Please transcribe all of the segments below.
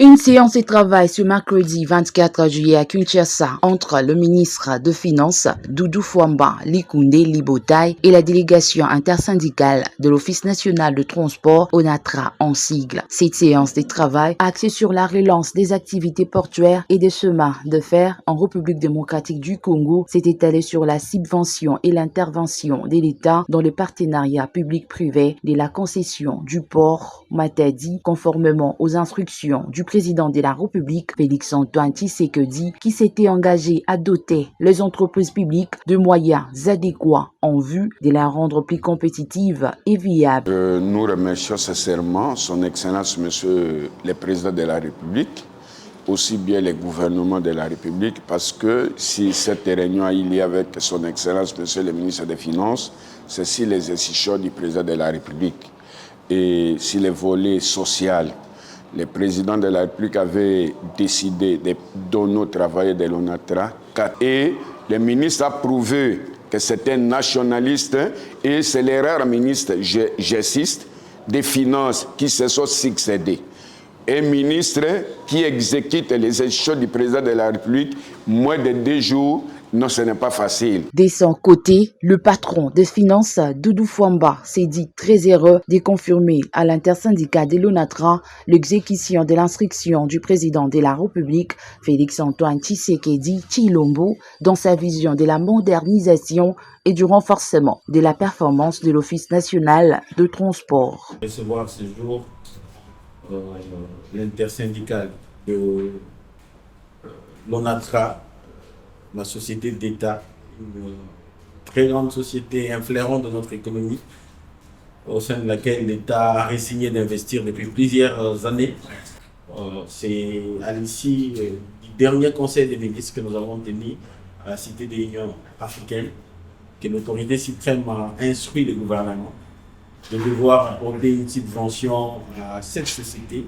Une séance de travail ce mercredi 24 juillet à Kinshasa entre le ministre de Finances Doudou Fwamba Likunde Libotai et la délégation intersyndicale de l'Office national de transport ONATRA en sigle. Cette séance de travail axée sur la relance des activités portuaires et des chemins de fer en République démocratique du Congo s'est étalée sur la subvention et l'intervention de l'État dans le partenariat public-privé de la concession du port Matadi conformément aux instructions du président de la République, Félix-Antoine Tshisekedi, qui s'était engagé à doter les entreprises publiques de moyens adéquats en vue de la rendre plus compétitive et viable. Nous remercions sincèrement son Excellence, Monsieur le Président de la République, aussi bien les gouvernements de la République, parce que si cette réunion a eu lieu avec son Excellence, Monsieur le Ministre des Finances, c'est si les institutions du Président de la République. Et si les volets social, le président de la République avait décidé de donner aux travailleurs de l'ONATRA et le ministre a prouvé que c'est un nationaliste et c'est les rares ministres gestistes des finances qui se sont succédés. Un ministre qui exécute les institutions du président de la République moins de 2 jours, non, ce n'est pas facile. De son côté, le patron des finances, Doudou Fwamba, s'est dit très heureux de confirmer à l'intersyndicat de l'ONATRA l'exécution de l'instruction du président de la République, Félix-Antoine Tshisekedi Tshilombo, dans sa vision de la modernisation et du renforcement de la performance de l'Office national de transport. Recevoir ce jour l'intersyndical de l'ONATRA, la société d'État, une très grande société influente de notre économie, au sein de laquelle l'État a résigné d'investir depuis plusieurs années. C'est à l'issue du dernier conseil des ministres que nous avons tenu à la Cité de l'Union africaine que l'autorité suprême a instruit le gouvernement de devoir apporter une subvention à cette société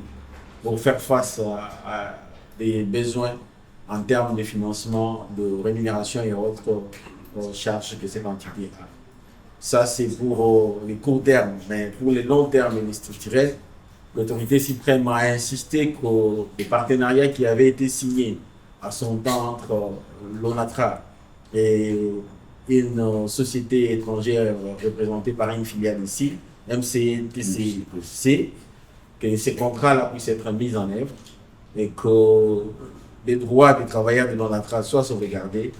pour faire face à des besoins en termes de financement, de rémunération et autres charges que cette entité a. Ça, c'est pour les courts termes, mais pour les longs termes et les structurels, l'autorité suprême a insisté que les partenariats qui avaient été signés à son temps entre l'ONATRA et une société étrangère représentée par une filiale ici, MCTC, que ces contrats-là puissent être mis en œuvre et que les droits des travailleurs de l'ONATRA soient sauvegardés.